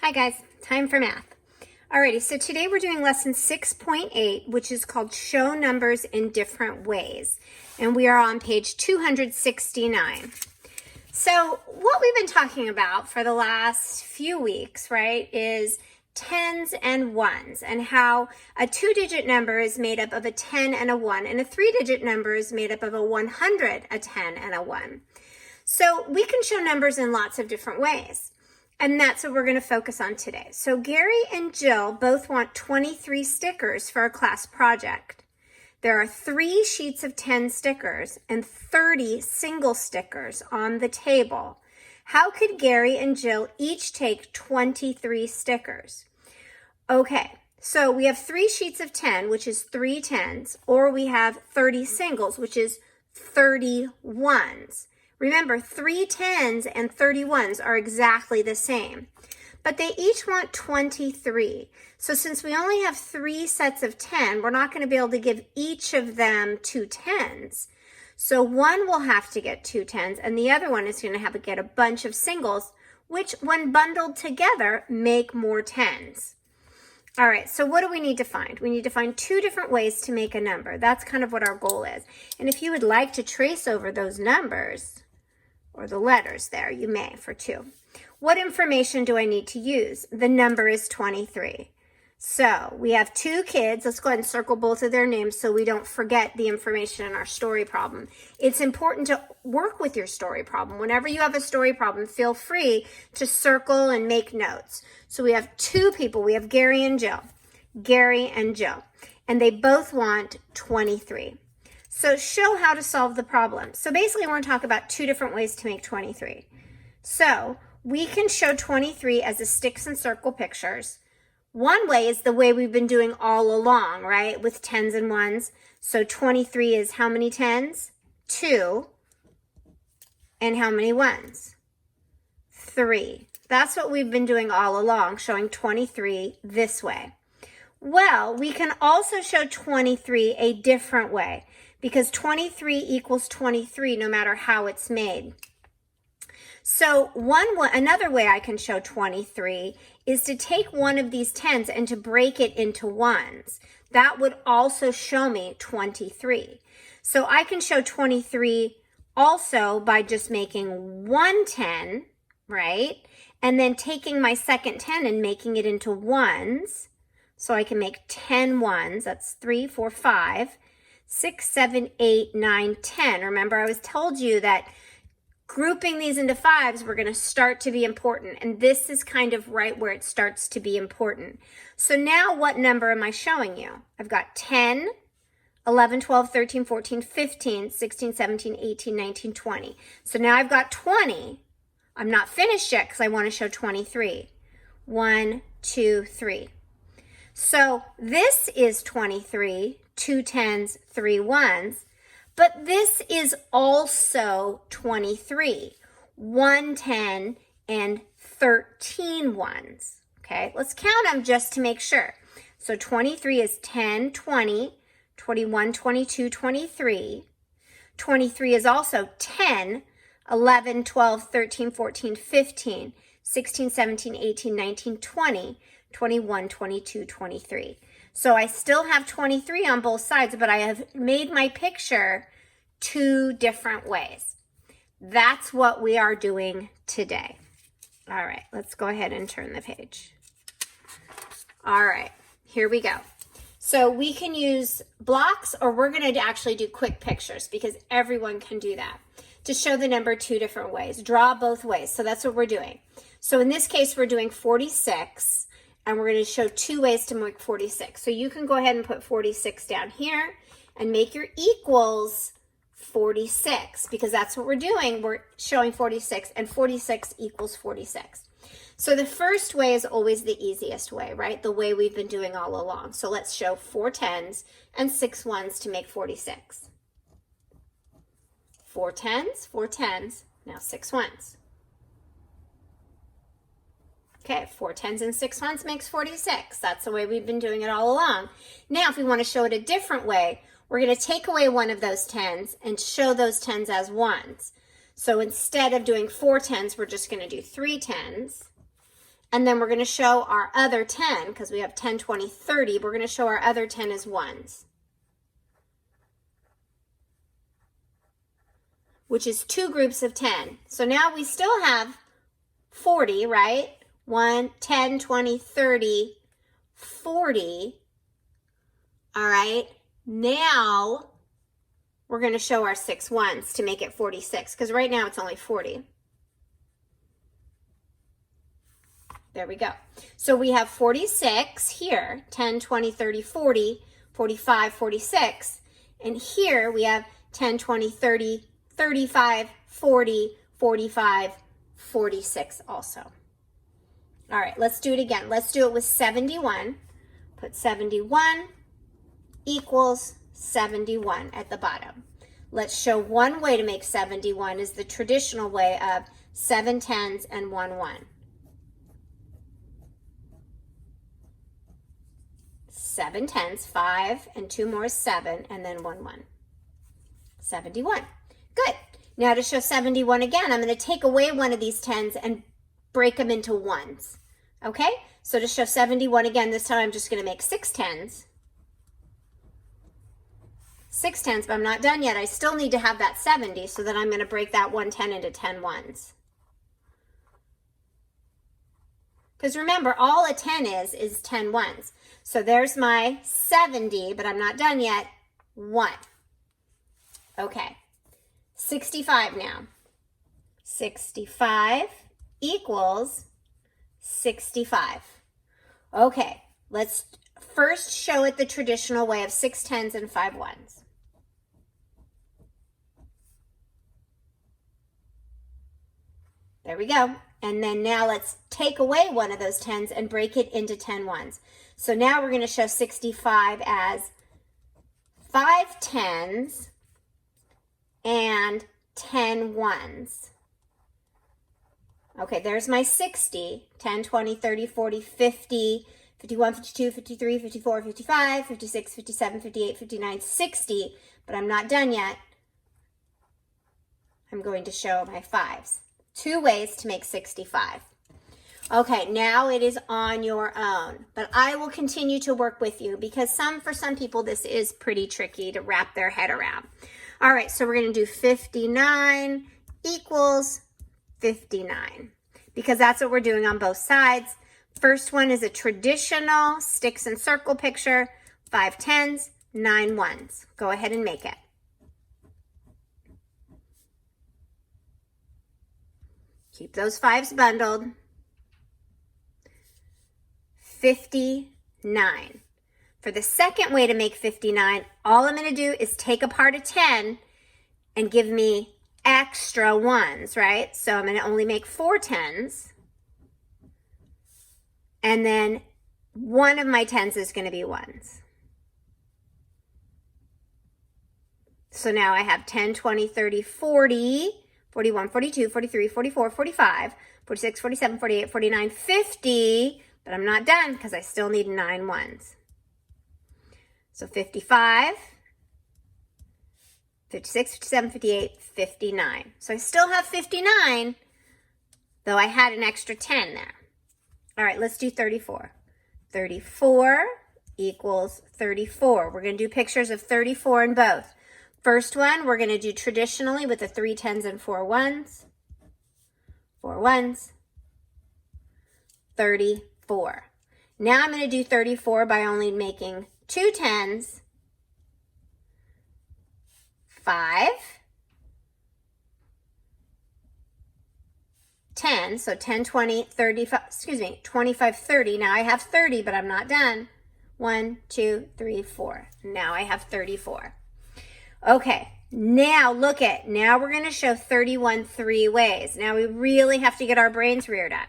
Hi guys, time for math. Alrighty, so today we're doing lesson 6.8, which is called Show Numbers in Different Ways. And we are on page 269. So what we've been talking about for the last few weeks, right, is tens and ones, and how a 2-digit number is made up of a 10 and a 1, and a 3-digit number is made up of a 100, a 10, and a 1. So we can show numbers in lots of different ways. And that's what we're going to focus on today. So Gary and Jill both want 23 stickers for a class project. There are 3 sheets of 10 stickers and 30 single stickers on the table. How could Gary and Jill each take 23 stickers? Okay, so we have 3 sheets of 10, which is 3 tens, or we have 30 singles, which is 30 ones. Remember, 3 tens and 30 ones are exactly the same, but they each want 23. So since we only have 3 sets of 10, we're not going to be able to give each of them 2 tens. So one will have to get 2 tens, and the other one is going to have to get a bunch of singles, which when bundled together make more tens. All right, so what do we need to find? We need to find 2 different ways to make a number. That's kind of what our goal is. And if you would like to trace over those numbers, or the letters there, you may for 2. What information do I need to use? The number is 23. So we have 2 kids. Let's go ahead and circle both of their names so we don't forget the information in our story problem. It's important to work with your story problem. Whenever you have a story problem, feel free to circle and make notes. So we have 2 people. We have Gary and Jill. Gary and Jill. And they both want 23. So show how to solve the problem. So basically we're going to talk about 2 different ways to make 23. So we can show 23 as a sticks and circle pictures. One way is the way we've been doing all along, right? With tens and ones. So 23 is how many tens? 2. And how many ones? 3. That's what we've been doing all along, showing 23 this way. Well, we can also show 23 a different way, because 23 equals 23 no matter how it's made. So another way I can show 23 is to take one of these tens and to break it into ones. That would also show me 23. So I can show 23 also by just making 1 10, right? And then taking my second 10 and making it into ones. So I can make 10 ones. That's 3, 4, 5. 6, 7, 8, 9, 10. Remember, I was told you that grouping these into 5s were going to start to be important. And this is kind of right where it starts to be important. So now what number am I showing you? I've got 10, 11, 12, 13, 14, 15, 16, 17, 18, 19, 20. So now I've got 20. I'm not finished yet because I want to show 23. 1, 2, 3. So this is 23. 2 tens, 3 ones, but this is also 23, 1 10 and 13 ones. Okay, let's count them just to make sure. So 23 is 10, 20, 21, 22, 23. 23 is also 10, 11, 12, 13, 14, 15, 16, 17, 18, 19, 20, 21, 22, 23. So I still have 23 on both sides, but I have made my picture 2 different ways. That's what we are doing today. All right, let's go ahead and turn the page. All right, here we go. So we can use blocks, or we're going to actually do quick pictures because everyone can do that, to show the number 2 different ways. Draw both ways. So that's what we're doing. So in this case, we're doing 46. And we're going to show 2 ways to make 46. So you can go ahead and put 46 down here and make your equals 46, because that's what we're doing. We're showing 46, and 46 equals 46. So the first way is always the easiest way, right? The way we've been doing all along. So let's show 4 tens and 6 ones to make 46. 4 tens, now 6 ones. Okay, 4 tens and 6 ones makes 46. That's the way we've been doing it all along. Now, if we want to show it a different way, we're going to take away one of those tens and show those tens as ones. So instead of doing 4 tens, we're just going to do 3 tens. And then we're going to show our other 10, because we have 10, 20, 30. We're going to show our other 10 as ones, which is 2 groups of 10. So now we still have 40, right? 1, 10, 20, 30, 40. All right. Now we're going to show our 6 ones to make it 46, because right now it's only 40. There we go. So we have 46 here, 10, 20, 30, 40, 45, 46. And here we have 10, 20, 30, 35, 40, 45, 46 also. All right, let's do it again. Let's do it with 71. Put 71 equals 71 at the bottom. Let's show one way to make 71 is the traditional way of 7 tens and 1 1. 7 tens, 5 and 2 more is 7, and then 1 1. 71. Good. Now to show 71 again, I'm going to take away one of these tens and break them into ones. Okay? So to show 71 again, this time I'm just going to make 6 tens. 6 tens, but I'm not done yet. I still need to have that 70, so then I'm going to break that 1 10 into 10 ones. Because remember, all a 10 is 10 ones. So there's my 70, but I'm not done yet. 1. Okay. 65 now. 65 equals 65. Okay, let's first show it the traditional way of 6 tens and 5 ones. There we go. And then now let's take away one of those tens and break it into 10 ones. So now we're going to show 65 as 5 tens and 10 ones. Okay, there's my 60. 10, 20, 30, 40, 50, 51, 52, 53, 54, 55, 56, 57, 58, 59, 60. But I'm not done yet. I'm going to show my 5s. 2 ways to make 65. Okay, now it is on your own, but I will continue to work with you because for some people this is pretty tricky to wrap their head around. All right, so we're going to do 59 equals 59 because that's what we're doing on both sides. First one is a traditional sticks and circle picture, 5 tens, 9 ones. Go ahead and make it. Keep those 5s bundled. 59. For the second way to make 59, all I'm going to do is take apart a 10 and give me extra ones, right? So I'm going to only make 4 tens. And then one of my 10s is going to be ones. So now I have 10, 20, 30, 40, 41, 42, 43, 44, 45, 46, 47, 48, 49, 50, but I'm not done because I still need 9 ones. So 55, 56, 57, 58, 59. So I still have 59, though I had an extra 10 there. All right, let's do 34. 34 equals 34. We're going to do pictures of 34 in both. First one, we're going to do traditionally with the 3 tens and 4 ones. 4 ones. 34. Now I'm going to do 34 by only making 2 tens, 5, 10, so 10, 20, 35, 25, 30. Now I have 30, but I'm not done. 1, 2, 3, 4. Now I have 34. Okay, now now we're going to show 31 3 ways. Now we really have to get our brains reared up.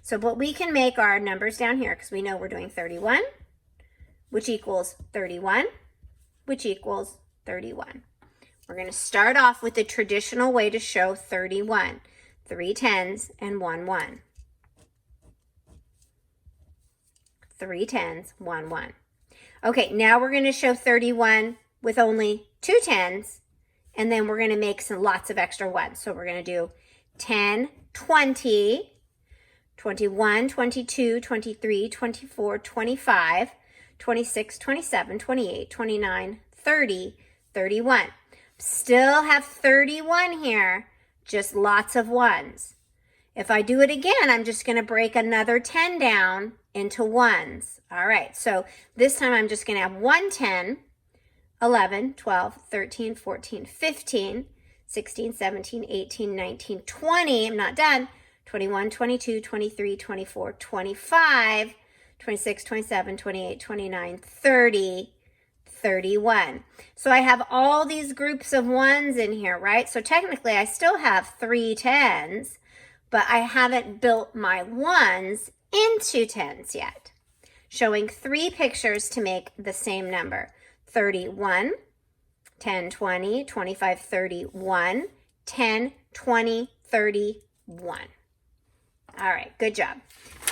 So, but we can make our numbers down here because we know we're doing 31, which equals 31, which equals 31. We're going to start off with the traditional way to show 31. 3 tens and 1 1. 3 tens, 1 1. Okay, now we're going to show 31 with only 2 tens, and then we're going to make lots of extra ones. So we're going to do 10, 20, 21, 22, 23, 24, 25, 26, 27, 28, 29, 30, 31. Still have 31 here, just lots of ones. If I do it again, I'm just going to break another 10 down into ones. All right, so this time I'm just going to have 1 10, 11, 12, 13, 14, 15, 16, 17, 18, 19, 20. I'm not done. 21, 22, 23, 24, 25, 26, 27, 28, 29, 30, 31. So I have all these groups of ones in here, right? So technically I still have 3 10s, but I haven't built my ones into 10s yet. Showing 3 pictures to make the same number. 31, 10, 20, 25, 31, 10, 20, 31. All right, good job.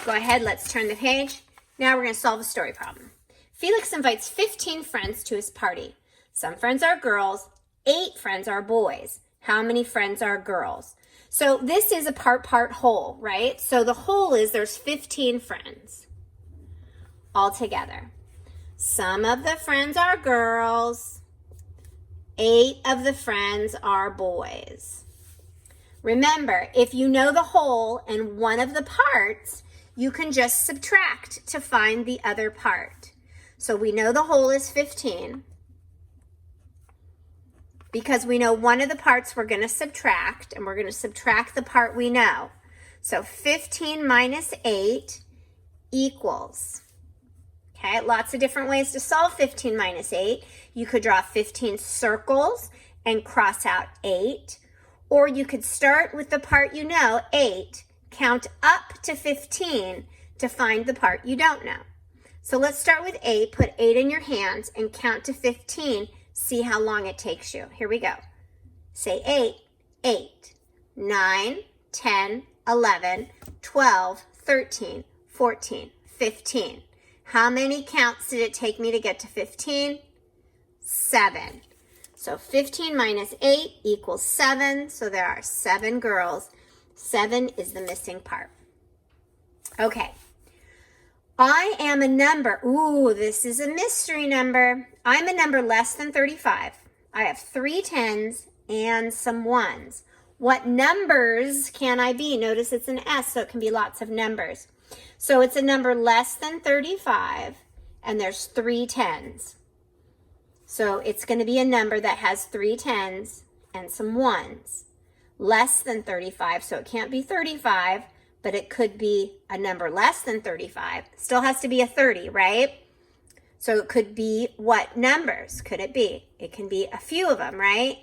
Go ahead, let's turn the page. Now we're going to solve a story problem. Felix invites 15 friends to his party. Some friends are girls, 8 friends are boys. How many friends are girls? So this is a part whole, right? So the whole is there's 15 friends all together. Some of the friends are girls, 8 of the friends are boys. Remember, if you know the whole and one of the parts, you can just subtract to find the other part. So we know the whole is 15. Because we know one of the parts we're going to subtract, and we're going to subtract the part we know. So 15 minus 8 equals. Okay, lots of different ways to solve 15 minus 8. You could draw 15 circles and cross out 8. Or you could start with the part you know, 8, count up to 15 to find the part you don't know. So let's start with 8. Put 8 in your hands and count to 15. See how long it takes you. Here we go. Say 8, 8, 9, 10, 11, 12, 13, 14, 15. How many counts did it take me to get to 15? 7. So 15 minus 8 equals 7. So there are 7 girls. 7 is the missing part. Okay. I am a number. Ooh, this is a mystery number. I'm a number less than 35. I have 3 10s and some 1s. What numbers can I be? Notice it's an S, so it can be lots of numbers. So it's a number less than 35, and there's 3 10s. So it's going to be a number that has 3 10s and some 1s. Less than 35, so it can't be 35, but it could be a number less than 35. Still has to be a 30, right? So it could be what numbers could it be? It can be a few of them, right?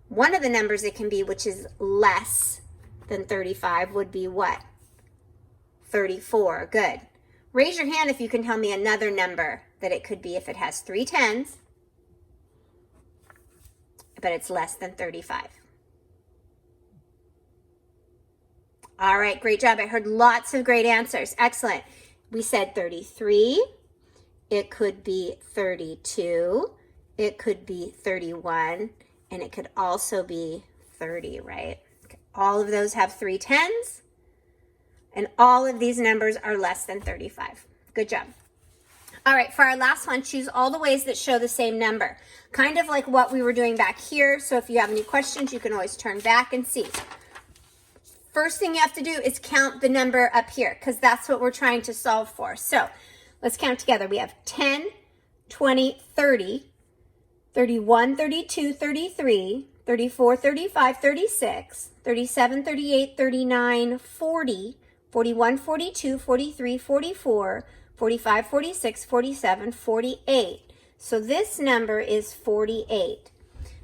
One of the numbers it can be, which is less than 35, would be what? 34. Good. Raise your hand if you can tell me another number that it could be if it has 3 10s, but it's less than 35. All right, great job. I heard lots of great answers. Excellent. We said 33. It could be 32. It could be 31. And it could also be 30, right? All of those have 3 10s. And all of these numbers are less than 35. Good job. All right, for our last one, choose all the ways that show the same number. Kind of like what we were doing back here. So if you have any questions, you can always turn back and see. First thing you have to do is count the number up here because that's what we're trying to solve for. So let's count together. We have 10, 20, 30, 31, 32, 33, 34, 35, 36, 37, 38, 39, 40, 41, 42, 43, 44, 45, 46, 47, 48. So this number is 48.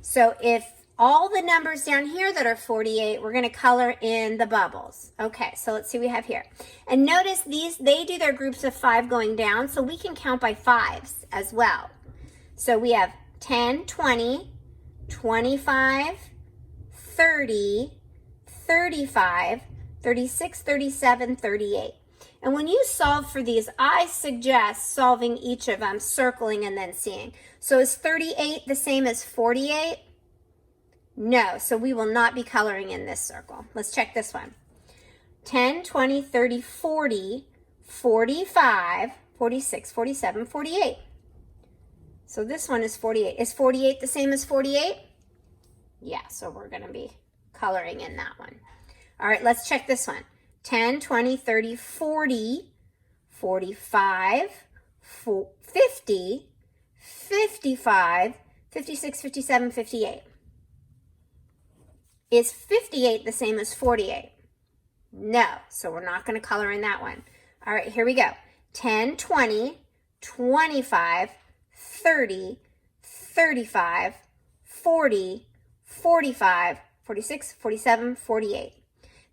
So if all the numbers down here that are 48, we're going to color in the bubbles. Okay, so let's see what we have here. And notice these, they do their groups of 5 going down, so we can count by 5s as well. So we have 10, 20, 25, 30, 35, 36, 37, 38. And when you solve for these, I suggest solving each of them, circling and then seeing. So is 38 the same as 48? No, so we will not be coloring in this circle. Let's check this one. 10, 20, 30, 40, 45, 46, 47, 48. So this one is 48. Is 48 the same as 48? Yeah, so we're going to be coloring in that one. All right, let's check this one. 10, 20, 30, 40, 45, 50, 55, 56, 57, 58. Is 58 the same as 48? No, so we're not going to color in that one. All right, here we go. 10, 20, 25, 30, 35, 40, 45, 46, 47, 48.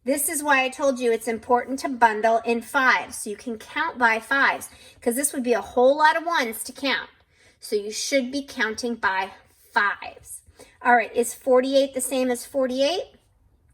This is why I told you it's important to bundle in fives so you can count by fives, because this would be a whole lot of ones to count. So you should be counting by fives. All right, is 48 the same as 48?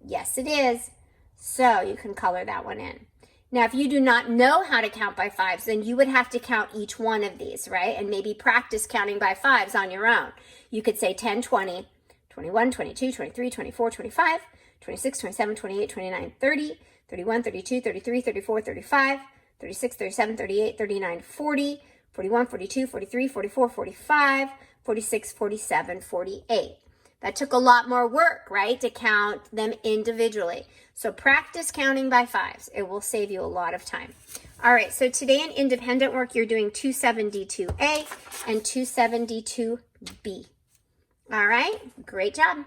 Yes, it is. So you can color that one in. Now, if you do not know how to count by fives, then you would have to count each one of these, right? And maybe practice counting by fives on your own. You could say 10, 20, 21, 22, 23, 24, 25, 26, 27, 28, 29, 30, 31, 32, 33, 34, 35, 36, 37, 38, 39, 40, 41, 42, 43, 44, 45, 46, 47, 48. That took a lot more work, right, to count them individually. So practice counting by fives. It will save you a lot of time. All right, so today in independent work, you're doing 272A and 272B. All right, great job.